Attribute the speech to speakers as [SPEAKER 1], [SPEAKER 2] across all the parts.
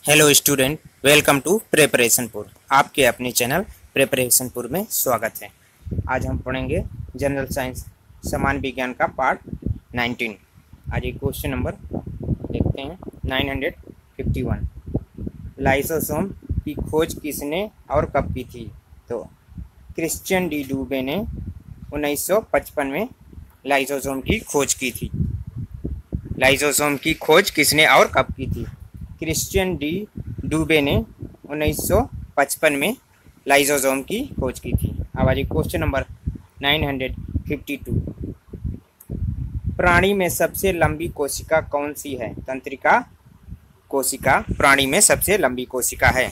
[SPEAKER 1] Hello student, welcome to Preparationpur. आपके अपने channel प्रिपरेशनपुर में स्वागत है। आज हम पढ़ेंगे जनरल साइंस सामान्य विज्ञान का पार्ट 19। आज एक क्वेश्चन नंबर देखते हैं 951। लाइसोसोम की खोज किसने और कब की थी? तो क्रिश्चियन डी डूबे ने 1955 में लाइसोसोम की खोज की थी। लाइसोसोम की खोज किसने और कब की थी? क्रिश्चियन डी डूबे ने 1955 में लाइसोसोम की खोज की थी। अब आज क्वेश्चन नंबर 952। प्राणी में सबसे लंबी कोशिका कौन सी है? तंत्रिका कोशिका प्राणी में सबसे लंबी कोशिका है।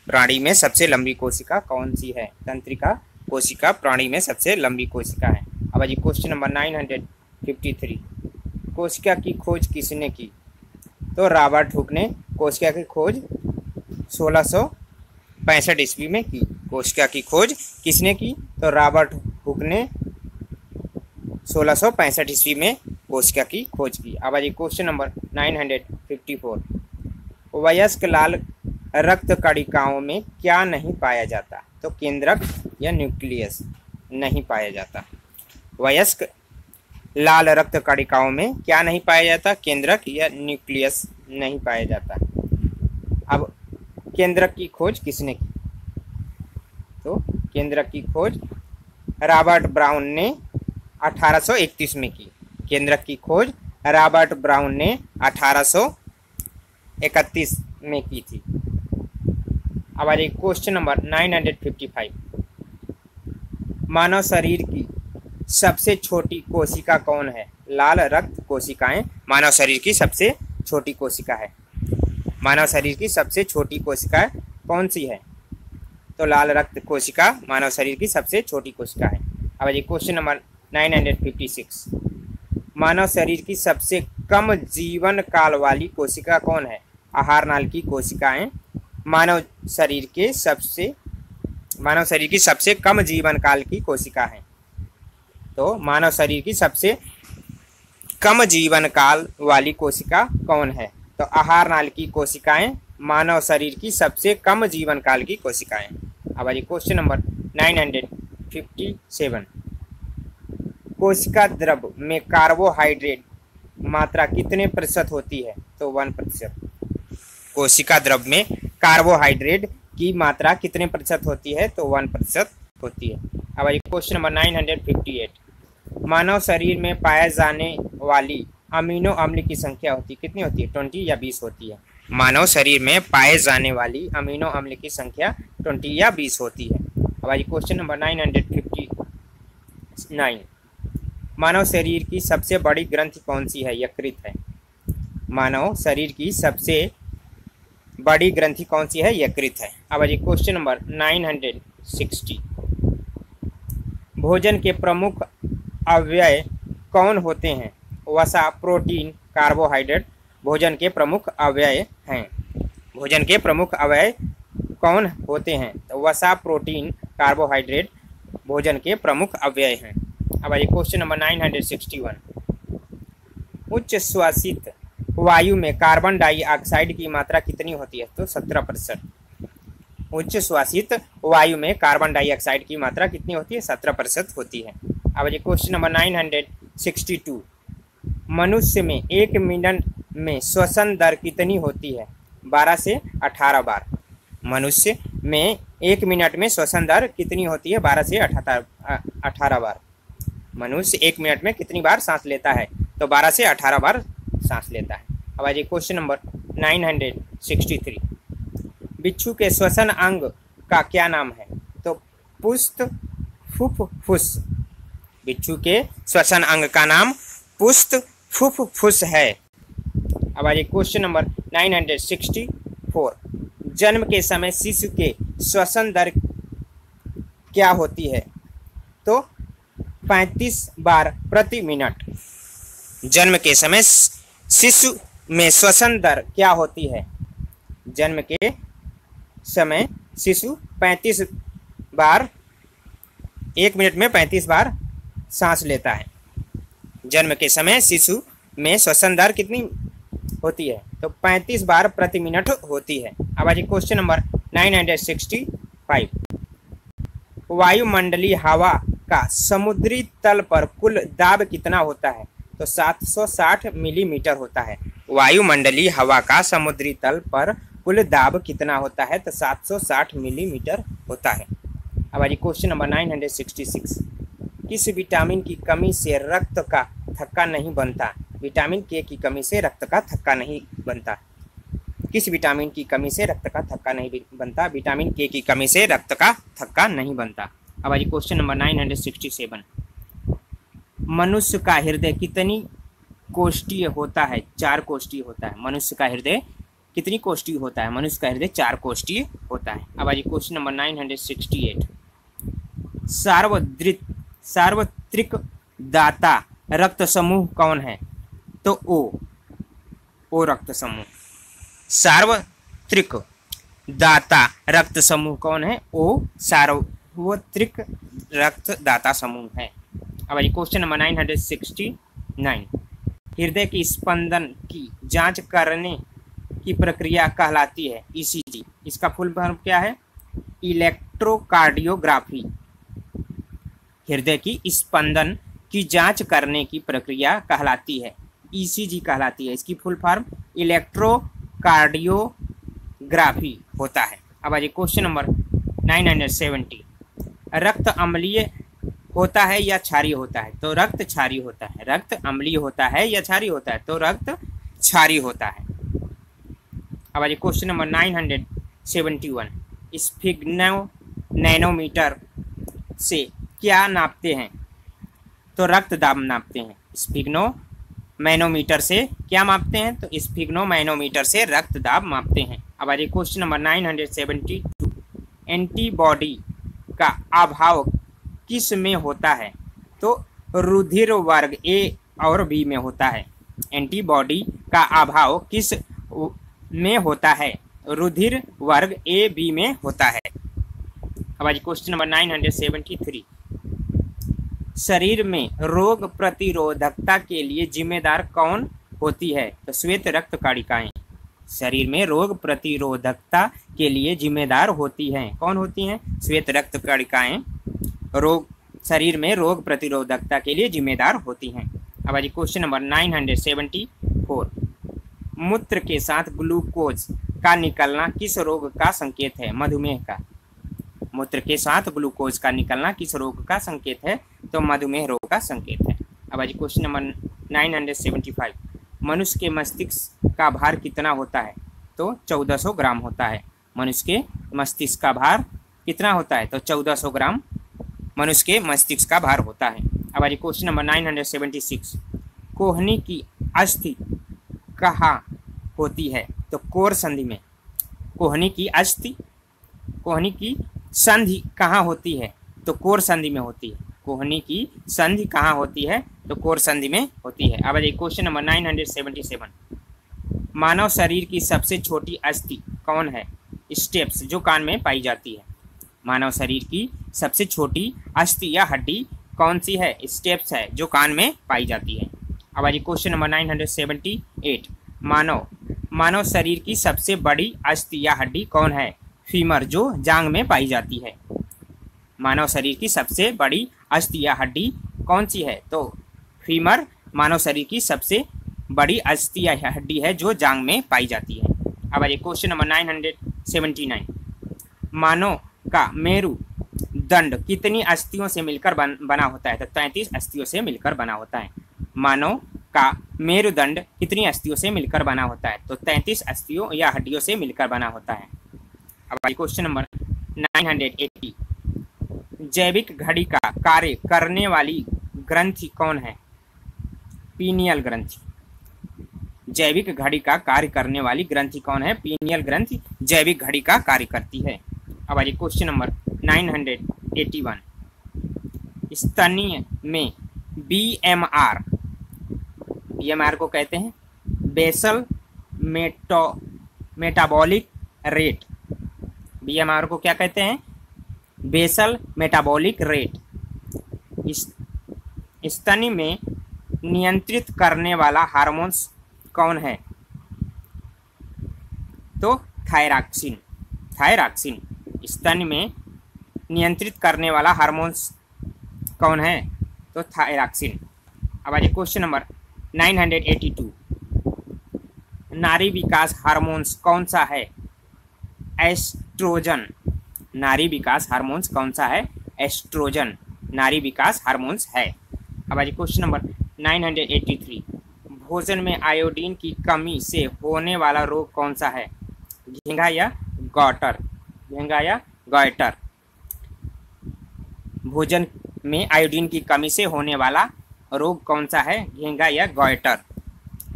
[SPEAKER 1] प्राणी में सबसे लंबी कोशिका कौन सी है? तंत्रिका कोशिका प्राणी में सबसे लंबी कोशिका है। अब आज क्वेश्चन नंबर 953। कोशिका की खोज किसने की? तो रॉबर्ट हुक ने कोशिका की खोज 1665 ईस्वी में की। कोशिका की खोज किसने की? तो रॉबर्ट हुक ने 1665 ईस्वी में कोशिका की खोज की। अब आज क्वेश्चन नंबर 954। वयस्क लाल रक्त कणिकाओं में क्या नहीं पाया जाता? तो केंद्रक या न्यूक्लियस नहीं पाया जाता। वयस्क लाल रक्त कणिकाओं में क्या नहीं पाया जाता? केंद्रक या न्यूक्लियस नहीं पाया जाता। अब केंद्रक की खोज किसने की? तो केंद्रक की खोज रॉबर्ट ब्राउन ने 1831 में की। केंद्रक की खोज रॉबर्ट ब्राउन ने 1831 में की थी। अब आज क्वेश्चन नंबर 955। मानव शरीर की सबसे छोटी कोशिका कौन है? लाल रक्त कोशिकाएं मानव शरीर की सबसे छोटी कोशिका है। मानव शरीर की सबसे छोटी कोशिका कौन सी है? तो लाल रक्त कोशिका मानव शरीर की सबसे छोटी कोशिका है। अब ये क्वेश्चन नंबर 956। मानव शरीर की सबसे कम जीवन काल वाली कोशिका कौन है? आहार नाल की कोशिकाएं मानव शरीर की सबसे कम जीवन काल की कोशिका है। तो मानव शरीर की सबसे कम जीवन काल वाली कोशिका कौन है? तो आहार नाल की कोशिकाएं मानव शरीर की सबसे कम जीवन काल की कोशिकाएं। अब आज क्वेश्चन नंबर 957। कोशिका द्रव में कार्बोहाइड्रेट मात्रा कितने प्रतिशत होती है? तो 1%। कोशिका द्रव में कार्बोहाइड्रेट की मात्रा कितने प्रतिशत होती है? तो 1% होती है। अब आज क्वेश्चन नंबर 958। मानव शरीर में पाए जाने वाली अमीनो अम्ल की संख्या कितनी होती है? 20 या 20 होती है। मानव शरीर में पाए जाने वाली अमीनो अम्ल की संख्या 20 या 20 होती है। अब आज क्वेश्चन नंबर 959। मानव शरीर की सबसे बड़ी ग्रंथि कौन सी है? यकृत है। मानव शरीर की सबसे बड़ी ग्रंथि कौन सी है? यकृत है। अब आज क्वेश्चन नंबर 960। भोजन के प्रमुख अवयव कौन होते हैं? वसा, प्रोटीन, कार्बोहाइड्रेट भोजन के प्रमुख अवयव हैं। भोजन के प्रमुख अवयव कौन होते हैं? तो वसा, प्रोटीन, कार्बोहाइड्रेट भोजन के प्रमुख अवयव हैं। अब आइए क्वेश्चन नंबर 961। उच्च श्वासित वायु में कार्बन डाइऑक्साइड की मात्रा कितनी होती है? तो 17%। उच्च श्वासित वायु में कार्बन डाइऑक्साइड की मात्रा कितनी होती है? 17% होती है। अब ये क्वेश्चन नंबर 962। मनुष्य में 1 मिनट में श्वसन दर कितनी होती है? 12 से 18 बार। मनुष्य में 1 मिनट में श्वसन दर कितनी होती है? 12 से 18 बार। मनुष्य 1 मिनट में कितनी बार सांस लेता है? तो 12 से 18 बार सांस लेता है। अब आज क्वेश्चन नंबर 963। बिच्छू के श्वसन अंग का क्या नाम है? तो पुष्ट फुफ्फुस। बिच्छू के श्वसन अंग का नाम पुष्ट फुफ्फुस है। अब आज क्वेश्चन नंबर 964। जन्म के समय शिशु के श्वसन दर क्या होती है? तो 35 बार प्रति मिनट। जन्म के समय शिशु में श्वसन दर क्या होती है? जन्म के समय शिशु 35 बार 1 मिनट में 35 बार सांस लेता है। जन्म के समय शिशु में श्वसन दर कितनी होती है? तो 35 बार प्रति मिनट होती है। अब आज क्वेश्चन नंबर 965। वायुमंडलीय हवा का समुद्री तल पर कुल दाब कितना होता है? तो 760 मिलीमीटर होता है। वायुमंडलीय हवा का समुद्री तल पर कुल दाब कितना होता है? तो 760 मिलीमीटर होता है। अब आज क्वेश्चन नंबर 966। किस विटामिन की कमी से रक्त का थक्का नहीं बनता? विटामिन के की कमी से रक्त का थक्का नहीं बनता। किस विटामिन की कमी से रक्त का थक्का नहीं बनता? विटामिन के की कमी से रक्त का थक्का नहीं बनता। अब आज क्वेश्चन नंबर 967। मनुष्य का हृदय कितनी कोष्ठीय होता है? 4 कोष्ठीय होता है। मनुष्य का हृदय कितनी कोष्ठीय होता है? मनुष्य का हृदय 4 कोष्ठीय होता है। अब आज क्वेश्चन नंबर 968। सार्वत्रिक दाता रक्त समूह कौन है? तो ओ रक्त समूह। सार्वत्रिक दाता रक्त समूह कौन है? ओ सार्वत्रिक रक्त दाता समूह है। अब क्वेश्चन नंबर 969। हृदय की स्पंदन की जांच करने की प्रक्रिया कहलाती है ECG। इसका फुल फॉर्म क्या है? इलेक्ट्रोकार्डियोग्राफी। हृदय की स्पंदन की जांच करने की प्रक्रिया कहलाती है ECG कहलाती है। इसकी फुल फॉर्म इलेक्ट्रोकार्डियोग्राफी होता है। अब आज क्वेश्चन नंबर 970। रक्त अम्लीय होता है या क्षारीय होता है? तो रक्त क्षारीय होता है। रक्त अम्लीय होता है या क्षारीय होता है? तो रक्त क्षारीय होता है। अब आज क्वेश्चन नंबर 971। स्फिग्नो नैनोमीटर से क्या नापते हैं? तो रक्त दाब नापते हैं। स्फिग्नो मैनोमीटर से क्या मापते हैं? तो स्फिग्नो मैनोमीटर से रक्त दाब मापते हैं। अब आज क्वेश्चन नंबर 972। एंटीबॉडी का अभाव किस में होता है? तो रुधिर वर्ग ए और बी में होता है। एंटीबॉडी का अभाव किस में होता है? रुधिर वर्ग ए बी में होता है। अब आज क्वेश्चन नंबर 973। शरीर में रोग प्रतिरोधकता के लिए जिम्मेदार कौन होती है? तो श्वेत रक्त कणिकाएं। शरीर में रोग प्रतिरोधकता के लिए जिम्मेदार होती हैं। कौन होती हैं? श्वेत रक्त कणिकाएं शरीर में रोग प्रतिरोधकता के लिए जिम्मेदार होती हैं। अब आज क्वेश्चन नंबर 974। मूत्र के साथ ग्लूकोज का निकलना किस रोग का संकेत है? मधुमेह का। मूत्र के साथ ग्लूकोज का निकलना किस रोग का संकेत है? तो मधुमेह रोग का संकेत है। अब आज क्वेश्चन नंबर 975। मनुष्य के मस्तिष्क का भार कितना होता है? तो 1400 ग्राम होता है। मनुष्य के मस्तिष्क का भार कितना होता है? तो 1400 ग्राम मनुष्य के मस्तिष्क का भार होता है। अब आज क्वेश्चन नंबर 976। कोहनी की अस्थि कहाँ होती है? तो कोर संधि में। कोहनी की संधि कहाँ होती है? तो कोर संधि में होती है। कोहनी की संधि कहाँ होती है? तो कोर संधि में होती है। अब क्वेश्चन नंबर 977। मानव शरीर की सबसे छोटी अस्थि कौन है? स्टेप्स, जो कान में पाई जाती है। मानव शरीर की सबसे छोटी अस्थि या हड्डी कौन सी है? स्टेप्स है, जो कान में पाई जाती है। अब आज क्वेश्चन नंबर 978। मानव शरीर की सबसे बड़ी अस्थि या हड्डी कौन है? फीमर, जो जांग में पाई जाती है। मानव शरीर की सबसे बड़ी अस्थि या हड्डी कौन सी है? तो फीमर मानव शरीर की सबसे बड़ी अस्थि या हड्डी है, जो जांग में पाई जाती है। अब आज क्वेश्चन नंबर 979। मानव का मेरुदंड कितनी अस्थियों से मिलकर बना होता है? तो 33 अस्थियों से मिलकर बना होता है। मानव का मेरुदंड कितनी अस्थियों से मिलकर बना होता है? तो 33 अस्थियों या हड्डियों से मिलकर बना होता है। अब क्वेश्चन नंबर 980। जैविक घड़ी का कार्य करने वाली ग्रंथि कौन है? पीनियल ग्रंथि। जैविक घड़ी का कार्य करने वाली ग्रंथि कौन है? पीनियल ग्रंथि जैविक घड़ी का कार्य करती है। अब आज क्वेश्चन नंबर 981। स्तनीय में BMR को कहते हैं बेसल मेटाबॉलिक रेट। BMR को क्या कहते हैं? Basal metabolic rate. स्तनी में नियंत्रित करने वाला हार्मोन्स कौन है? तो थायरॉक्सिन। थायरॉक्सिन स्तन में नियंत्रित करने वाला हार्मोन्स कौन है? तो थायरॉक्सिन। अब आइए क्वेश्चन नंबर 982, नारी विकास हार्मोन्स कौन सा है? एस्ट्रोजन। नारी विकास हार्मोन्स कौन सा है? एस्ट्रोजन नारी विकास हार्मोन्स है। अब आइए क्वेश्चन नंबर 983, भोजन में आयोडीन की कमी से होने वाला रोग कौन सा है? घेंघा या गॉटर? घेंघा या गॉइटर? भोजन में आयोडीन की कमी से होने वाला रोग कौन सा है? घेंघा या गॉइटर?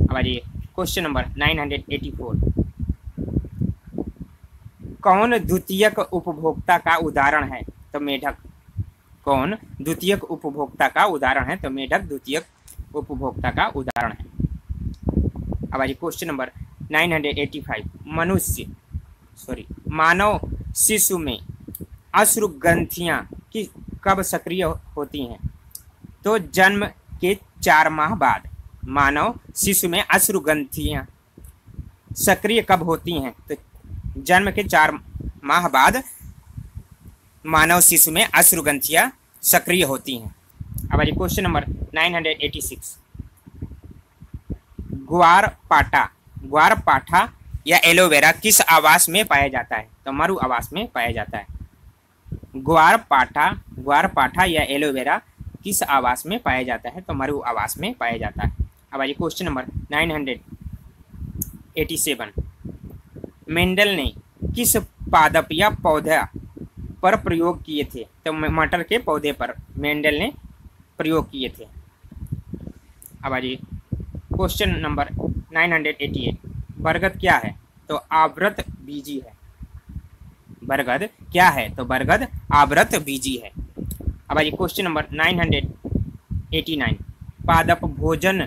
[SPEAKER 1] अब आइए क्वेश्चन नंबर 984, कौन द्वितीयक उपभोक्ता का उदाहरण है? तो मेढक। कौन द्वितीयक उपभोक्ता का उदाहरण है? तो मेढक द्वितीयक उपभोक्ता का उदाहरण है। अब आइए क्वेश्चन नंबर 985, मानव शिशु में अश्रुग्रंथियां कब सक्रिय होती हैं? तो जन्म के 4 माह बाद। मानव शिशु में अश्रुग्रंथियां सक्रिय कब होती हैं? तो जन्म के 4 माह बाद मानव शिशु में अश्रुग्रंथियां सक्रिय होती हैं। अब आइए क्वेश्चन नंबर 986, ग्वारपाठा या एलोवेरा किस आवास में पाया जाता है? तो मरु आवास में पाया जाता है। ग्वारपाठा या एलोवेरा किस आवास में पाया जाता है? तो मरु आवास में पाया जाता है। अब आइए क्वेश्चन नंबर 987, मेंडल ने किस पादप या पौधा पर प्रयोग किए थे? तो मटर के पौधे पर मेंडल ने प्रयोग किए थे। अब आइए क्वेश्चन नंबर 988, बरगद क्या है? तो आवृत बीजी है। बरगद क्या है? तो बरगद आवृत बीजी है। अब आइए क्वेश्चन नंबर 989, पादप भोजन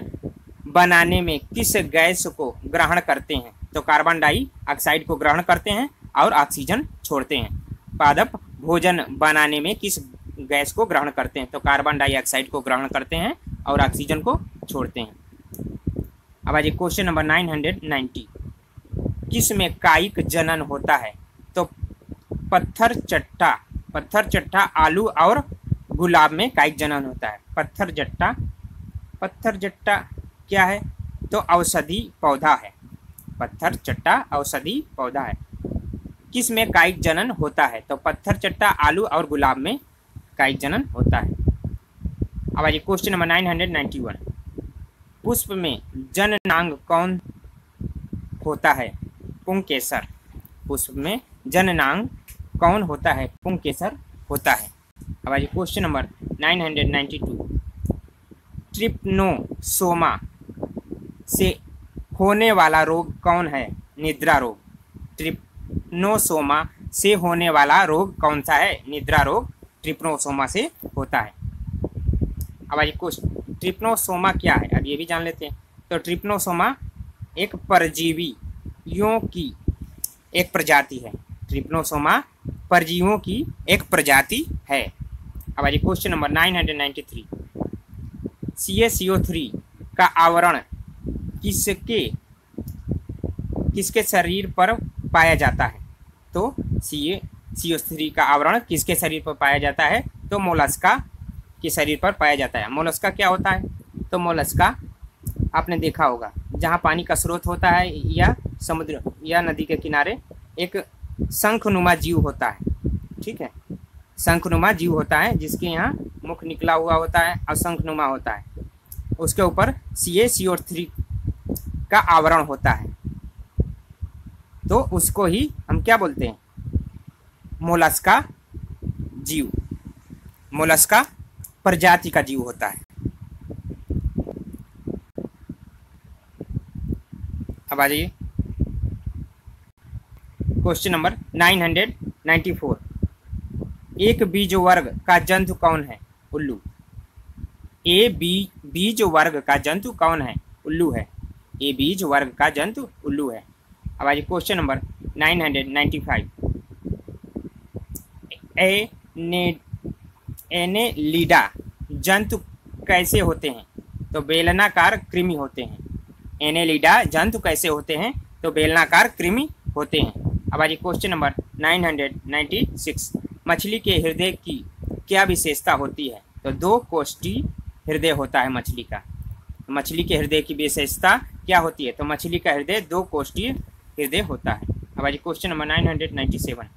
[SPEAKER 1] बनाने में किस गैस को ग्रहण करते हैं? तो कार्बन डाइऑक्साइड को ग्रहण करते हैं और ऑक्सीजन छोड़ते हैं। पादप भोजन बनाने में किस गैस को ग्रहण करते हैं? तो कार्बन डाइऑक्साइड को ग्रहण करते हैं और ऑक्सीजन को छोड़ते हैं। अब आइए क्वेश्चन नंबर 990, किस में कायिक जनन होता है? तो पत्थर चट्टा आलू और गुलाब में कायिक जनन होता है। पत्थर चट्टा क्या है? तो औषधि पौधा है। पत्थर चट्टा औषधि पौधा है। किस में कायिक जनन होता है? तो पत्थर चट्टा आलू और गुलाब में कायिक जनन होता है। अब आइए क्वेश्चन नंबर 991, पुष्प में जननांग कौन होता है? पुंकेसर। पुष्प में जननांग कौन होता है? पुंकेसर होता है। अब आइए क्वेश्चन नंबर 992, ट्रिप्नोसोमा से होने वाला रोग कौन है? निद्रा रोग। ट्रिप्नोसोमा से होने वाला रोग कौन सा है? निद्रा रोग ट्रिप्नोसोमा से होता है। अब आइए क्वेश्चन, ट्रिप्नोसोमा क्या है? अब ये भी जान लेते हैं। तो ट्रिप्नोसोमा एक परजीवियों की एक प्रजाति है। ट्रिप्नोसोमा परजीवियों की एक प्रजाति है। अब आइए क्वेश्चन नंबर 993, CaCO3 का आवरण किसके शरीर पर पाया जाता है? तो CaCO3 का आवरण किसके शरीर पर पाया जाता है? तो मोलस्का के शरीर पर पाया जाता है। मोलस्का क्या होता है? तो मोलस्का आपने देखा होगा, जहाँ पानी का स्रोत होता है या समुद्र या नदी के किनारे एक शंखनुमा जीव होता है। ठीक है, शंखनुमा जीव होता है जिसके यहाँ मुख निकला हुआ होता है और शंखनुमा होता है। उसके ऊपर CaCO3 का आवरण होता है, तो उसको ही हम क्या बोलते हैं? मोलस्का जीव। मोलस्का प्रजाति का जीव होता है। अब आ जाइए क्वेश्चन नंबर 994, एक बीज वर्ग का जंतु कौन है? उल्लू। बीज वर्ग का जंतु कौन है? उल्लू है। ए बीज वर्ग का जंतु उल्लू है। अब आइए क्वेश्चन नंबर 995, एनेलिडा जंतु कैसे होते हैं? तो बेलनाकार कृमि होते हैं। एनेलिडा जंतु कैसे होते हैं? तो बेलनाकार कृमि होते हैं। अब आइए क्वेश्चन नंबर 996, मछली के हृदय की क्या विशेषता होती है? तो 2 कोष्ठी हृदय होता है मछली का। मछली के हृदय की विशेषता क्या होती है? तो मछली का हृदय 2 कोष्ठी हृदय होता है। अब आइए क्वेश्चन नंबर 997,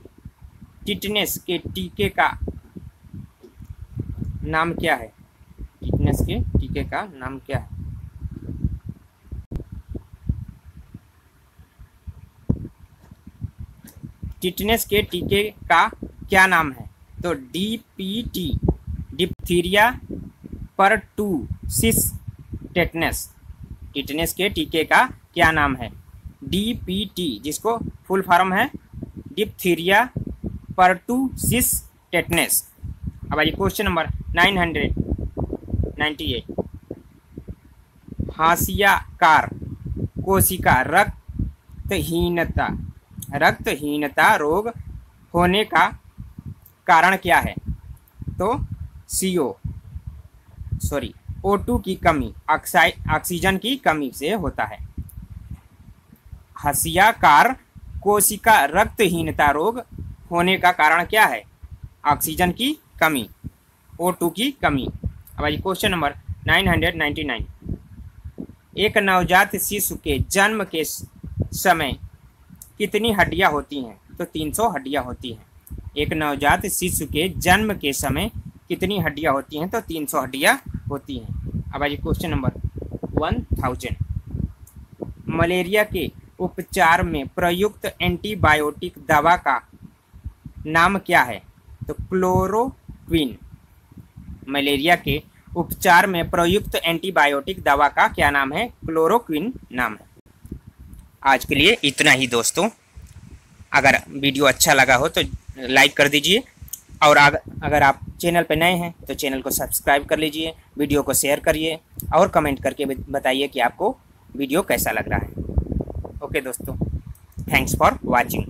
[SPEAKER 1] टिटनेस के टीके का नाम क्या है? टिटनेस के टीके का नाम क्या है? टिटनेस के टीके का क्या नाम है? तो DPT, diphtheria pertussis tetanus. Tetanus के टीके का क्या नाम है? DPT, जिसको फुल फॉर्म है डिप्थीरिया परटूसिस टेटनस। अब आइए क्वेश्चन नंबर 998, हाशियाकार कोशिका रक्तहीनता रोग होने का कारण क्या है? तो O2 की कमी, ऑक्सीजन की कमी से होता है। हाशियाकार कोशिका रक्तहीनता रोग होने का कारण क्या है? ऑक्सीजन की कमी, O2 की कमी। अब आइए क्वेश्चन नंबर 999, एक नवजात शिशु के जन्म के समय कितनी हड्डियां होती हैं? तो 300 हड्डियां होती हैं। एक नवजात शिशु के जन्म के समय कितनी हड्डियां होती हैं? तो 300 हड्डियां होती हैं। अब आइए क्वेश्चन नंबर 1000, मलेरिया के उपचार में प्रयुक्त एंटीबायोटिक दवा का नाम क्या है? तो क्लोरोक्विन। मलेरिया के उपचार में प्रयुक्त एंटीबायोटिक दवा का क्या नाम है? क्लोरोक्विन नाम है। आज के लिए इतना ही दोस्तों। अगर वीडियो अच्छा लगा हो तो लाइक कर दीजिए, और अगर आप चैनल पर नए हैं तो चैनल को सब्सक्राइब कर लीजिए, वीडियो को शेयर करिए और कमेंट करके बताइए कि आपको वीडियो कैसा लग रहा है। ओके दोस्तों, थैंक्स फॉर वॉचिंग।